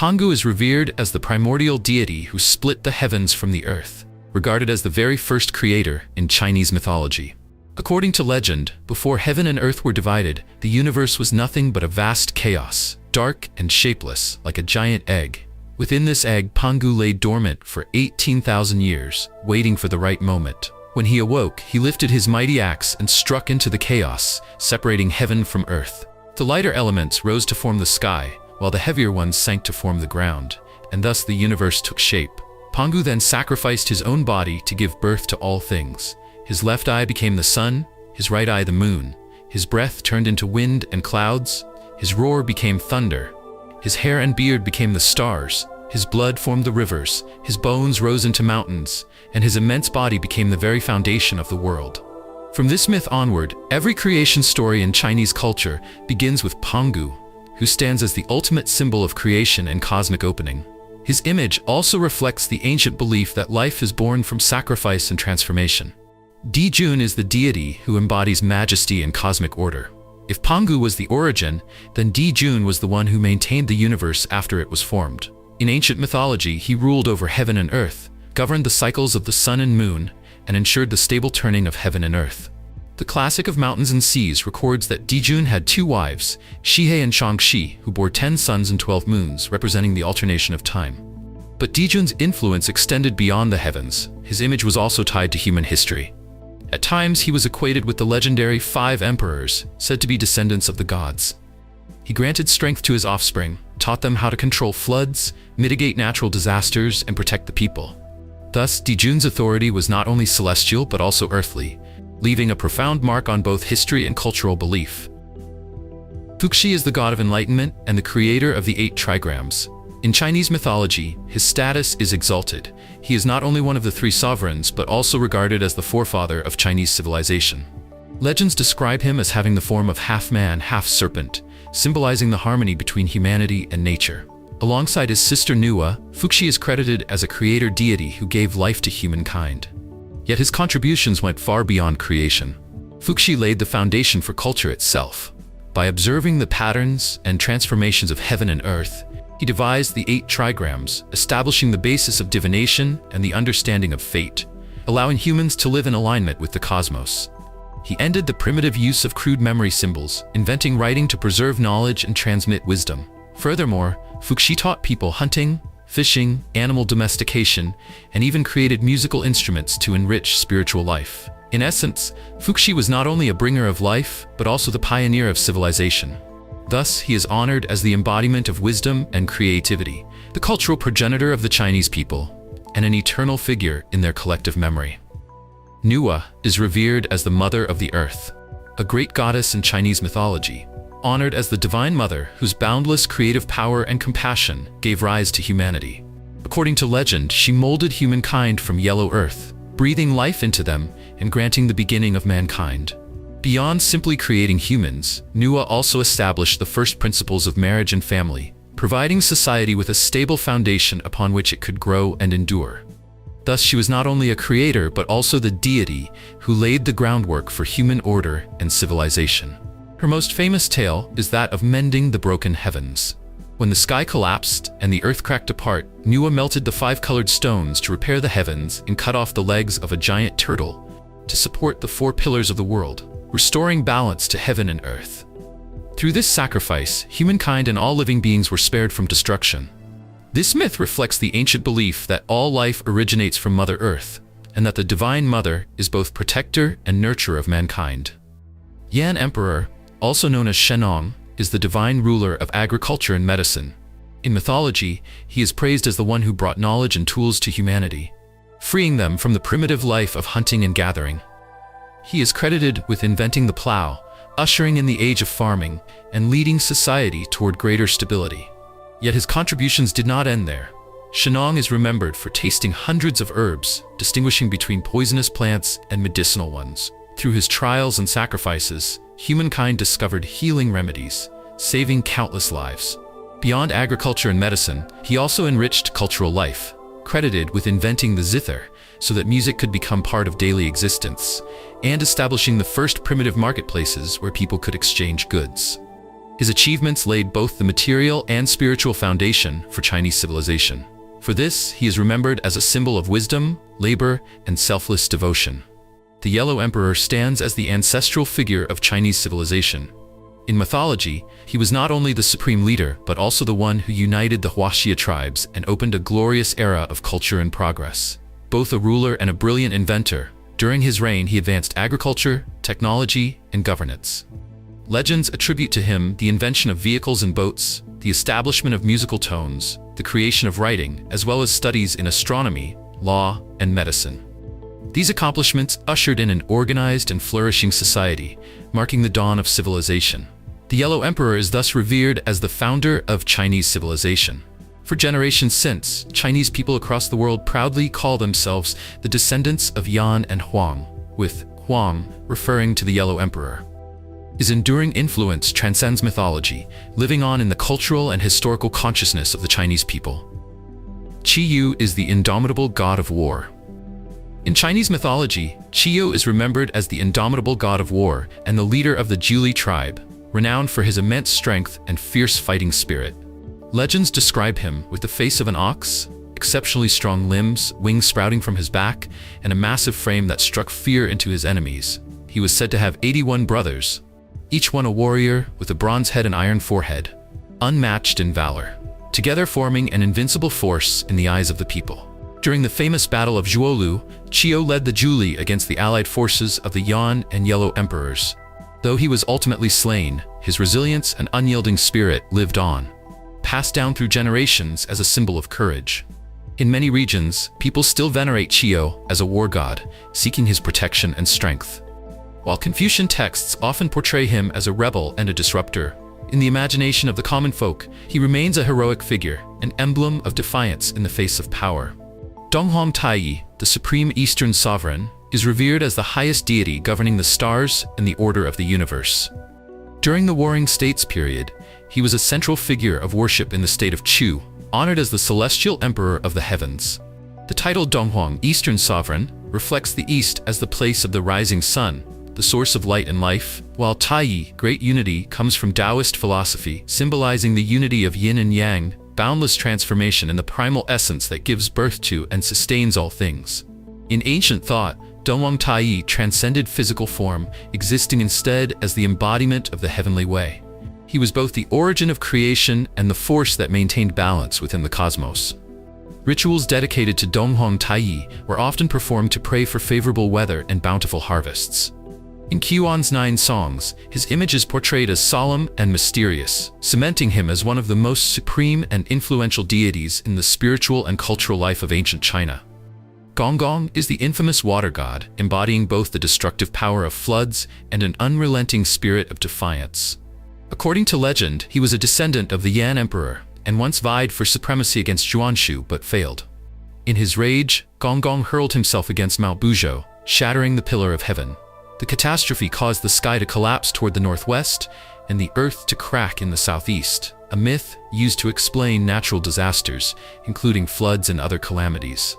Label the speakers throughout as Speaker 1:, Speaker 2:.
Speaker 1: Pangu is revered as the primordial deity who split the heavens from the earth, regarded as the very first creator in Chinese mythology. According to legend, before heaven and earth were divided, the universe was nothing but a vast chaos, dark and shapeless, like a giant egg. Within this egg, Pangu lay dormant for 18,000 years, waiting for the right moment. When he awoke, he lifted his mighty axe and struck into the chaos, separating heaven from earth. The lighter elements rose to form the sky, while the heavier ones sank to form the ground, and thus the universe took shape. Pangu then sacrificed his own body to give birth to all things. His left eye became the sun, his right eye the moon. His breath turned into wind and clouds. His roar became thunder. His hair and beard became the stars. His blood formed the rivers. His bones rose into mountains. And his immense body became the very foundation of the world. From this myth onward, every creation story in Chinese culture begins with Pangu, who stands as the ultimate symbol of creation and cosmic opening. His image also reflects the ancient belief that life is born from sacrifice and transformation. Dijun is the deity who embodies majesty and cosmic order. If Pangu was the origin, then Dijun was the one who maintained the universe after it was formed. In ancient mythology, he ruled over heaven and earth, governed the cycles of the sun and moon, and ensured the stable turning of heaven and earth. The classic of Mountains and Seas records that Dijun had 2 wives, Shihei and Shangxi, who bore 10 suns and 12 moons, representing the alternation of time. But Dijun's influence extended beyond the heavens. His image was also tied to human history. At times, he was equated with the legendary 5 emperors, said to be descendants of the gods. He granted strength to his offspring, taught them how to control floods, mitigate natural disasters, and protect the people. Thus, Dijun's authority was not only celestial but also earthly, leaving a profound mark on both history and cultural belief. Fuxi is the god of enlightenment and the creator of the 8 trigrams. In Chinese mythology, his status is exalted. He is not only one of the 3 sovereigns, but also regarded as the forefather of Chinese civilization. Legends describe him as having the form of half man, half serpent, symbolizing the harmony between humanity and nature. Alongside his sister Nuwa, Fuxi is credited as a creator deity who gave life to humankind. Yet his contributions went far beyond creation. Fuxi laid the foundation for culture itself. By observing the patterns and transformations of heaven and earth, he devised the 8 trigrams, establishing the basis of divination and the understanding of fate, allowing humans to live in alignment with the cosmos. He ended the primitive use of crude memory symbols, inventing writing to preserve knowledge and transmit wisdom. Furthermore, Fuxi taught people hunting, fishing, animal domestication, and even created musical instruments to enrich spiritual life. In essence, Fuxi was not only a bringer of life, but also the pioneer of civilization. Thus, he is honored as the embodiment of wisdom and creativity, the cultural progenitor of the Chinese people, and an eternal figure in their collective memory. Nuwa is revered as the mother of the earth, a great goddess in Chinese mythology, honored as the divine mother whose boundless creative power and compassion gave rise to humanity. According to legend, she molded humankind from yellow earth, breathing life into them and granting the beginning of mankind. Beyond simply creating humans, Nuwa also established the first principles of marriage and family, providing society with a stable foundation upon which it could grow and endure. Thus, she was not only a creator but also the deity who laid the groundwork for human order and civilization. Her most famous tale is that of mending the broken heavens. When the sky collapsed and the earth cracked apart, Nuwa melted the 5-colored stones to repair the heavens and cut off the legs of a giant turtle to support the 4 pillars of the world, restoring balance to heaven and earth. Through this sacrifice, humankind and all living beings were spared from destruction. This myth reflects the ancient belief that all life originates from Mother Earth, and that the Divine Mother is both protector and nurturer of mankind. Yan Emperor, also known as Shennong, is the divine ruler of agriculture and medicine. In mythology, he is praised as the one who brought knowledge and tools to humanity, freeing them from the primitive life of hunting and gathering. He is credited with inventing the plow, ushering in the age of farming, and leading society toward greater stability. Yet his contributions did not end there. Shennong is remembered for tasting hundreds of herbs, distinguishing between poisonous plants and medicinal ones. Through his trials and sacrifices, humankind discovered healing remedies, saving countless lives. Beyond agriculture and medicine, he also enriched cultural life, credited with inventing the zither so that music could become part of daily existence, and establishing the first primitive marketplaces where people could exchange goods. His achievements laid both the material and spiritual foundation for Chinese civilization. For this, he is remembered as a symbol of wisdom, labor, and selfless devotion. The Yellow Emperor stands as the ancestral figure of Chinese civilization. In mythology, he was not only the supreme leader, but also the one who united the Huaxia tribes and opened a glorious era of culture and progress. Both a ruler and a brilliant inventor, during his reign he advanced agriculture, technology, and governance. Legends attribute to him the invention of vehicles and boats, the establishment of musical tones, the creation of writing, as well as studies in astronomy, law, and medicine. These accomplishments ushered in an organized and flourishing society, marking the dawn of civilization. The Yellow Emperor is thus revered as the founder of Chinese civilization. For generations since, Chinese people across the world proudly call themselves the descendants of Yan and Huang, with Huang referring to the Yellow Emperor. His enduring influence transcends mythology, living on in the cultural and historical consciousness of the Chinese people. Qi Yu is the indomitable god of war. In Chinese mythology, Qi Yu is remembered as the indomitable god of war and the leader of the Jiuli tribe, renowned for his immense strength and fierce fighting spirit. Legends describe him with the face of an ox, exceptionally strong limbs, wings sprouting from his back, and a massive frame that struck fear into his enemies. He was said to have 81 brothers, each one a warrior with a bronze head and iron forehead, unmatched in valor, together forming an invincible force in the eyes of the people. During the famous Battle of Zhuolu, Qi Yu led the Jiuli against the allied forces of the Yan and Yellow Emperors. Though he was ultimately slain, his resilience and unyielding spirit lived on, passed down through generations as a symbol of courage. In many regions, people still venerate Qi Yu as a war god, seeking his protection and strength. While Confucian texts often portray him as a rebel and a disruptor, in the imagination of the common folk, he remains a heroic figure, an emblem of defiance in the face of power. Donghong Taiyi, the supreme Eastern sovereign, is revered as the highest deity governing the stars and the order of the universe. During the Warring States period, he was a central figure of worship in the state of Chu, honored as the celestial emperor of the heavens. The title Donghuang, Eastern Sovereign, reflects the East as the place of the rising sun, the source of light and life, while Taiyi, Great Unity, comes from Taoist philosophy, symbolizing the unity of yin and yang, boundless transformation and the primal essence that gives birth to and sustains all things. In ancient thought, Donghuang Taiyi transcended physical form, existing instead as the embodiment of the heavenly way. He was both the origin of creation and the force that maintained balance within the cosmos. Rituals dedicated to Donghuang Taiyi were often performed to pray for favorable weather and bountiful harvests. In Qiuan's 9 songs, his image is portrayed as solemn and mysterious, cementing him as one of the most supreme and influential deities in the spiritual and cultural life of ancient China. Gonggong is the infamous water god, embodying both the destructive power of floods and an unrelenting spirit of defiance. According to legend, he was a descendant of the Yan Emperor and once vied for supremacy against Zhuanshu but failed. In his rage, Gonggong hurled himself against Mount Buzhou, shattering the pillar of heaven. The catastrophe caused the sky to collapse toward the northwest and the earth to crack in the southeast, a myth used to explain natural disasters, including floods and other calamities.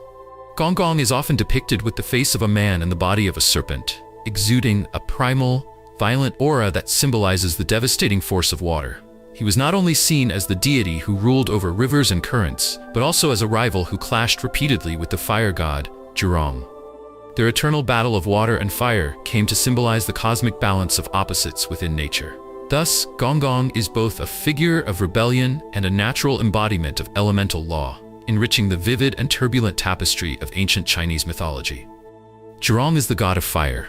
Speaker 1: Gonggong is often depicted with the face of a man and the body of a serpent, exuding a primal, violent aura that symbolizes the devastating force of water. He was not only seen as the deity who ruled over rivers and currents, but also as a rival who clashed repeatedly with the fire god, Zhurong. Their eternal battle of water and fire came to symbolize the cosmic balance of opposites within nature. Thus, Gonggong is both a figure of rebellion and a natural embodiment of elemental law, enriching the vivid and turbulent tapestry of ancient Chinese mythology. Zhurong is the god of fire.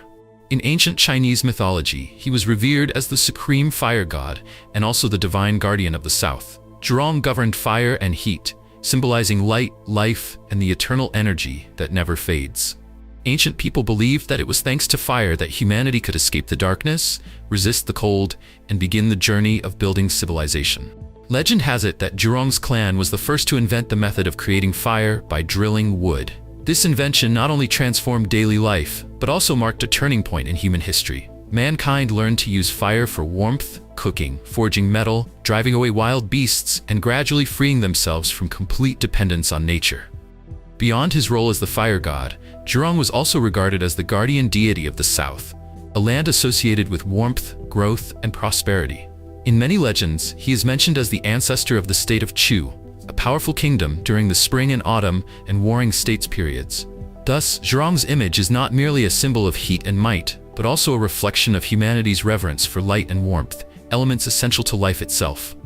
Speaker 1: In ancient Chinese mythology, he was revered as the supreme fire god and also the divine guardian of the south. Zhurong governed fire and heat, symbolizing light, life, and the eternal energy that never fades. Ancient people believed that it was thanks to fire that humanity could escape the darkness, resist the cold, and begin the journey of building civilization. Legend has it that Zhurong's clan was the first to invent the method of creating fire by drilling wood. This invention not only transformed daily life, but also marked a turning point in human history. Mankind learned to use fire for warmth, cooking, forging metal, driving away wild beasts, and gradually freeing themselves from complete dependence on nature. Beyond his role as the fire god, Zhurong was also regarded as the guardian deity of the south, a land associated with warmth, growth, and prosperity. In many legends, he is mentioned as the ancestor of the state of Chu, a powerful kingdom during the spring and autumn and warring states periods. Thus, Zhurong's image is not merely a symbol of heat and might, but also a reflection of humanity's reverence for light and warmth, elements essential to life itself.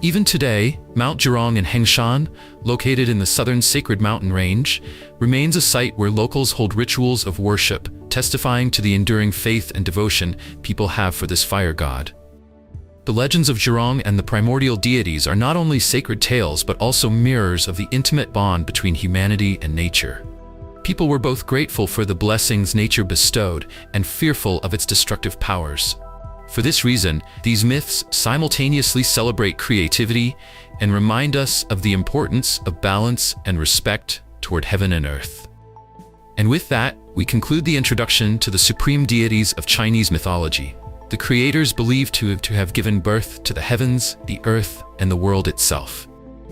Speaker 1: Even today, Mount Zhurong in Hengshan, located in the southern sacred mountain range, remains a site where locals hold rituals of worship, testifying to the enduring faith and devotion people have for this fire god. The legends of Zhurong and the primordial deities are not only sacred tales but also mirrors of the intimate bond between humanity and nature. People were both grateful for the blessings nature bestowed and fearful of its destructive powers. For this reason, these myths simultaneously celebrate creativity and remind us of the importance of balance and respect toward heaven and earth. And with that, we conclude the introduction to the supreme deities of Chinese mythology, the creators believed to have given birth to the heavens, the earth, and the world itself.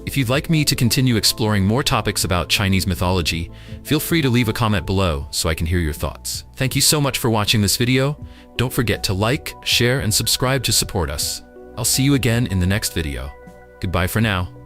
Speaker 1: If you'd like me to continue exploring more topics about Chinese mythology, feel free to leave a comment below so I can hear your thoughts. Thank you so much for watching this video. Don't forget to like, share, and subscribe to support us. I'll see you again in the next video. Goodbye for now.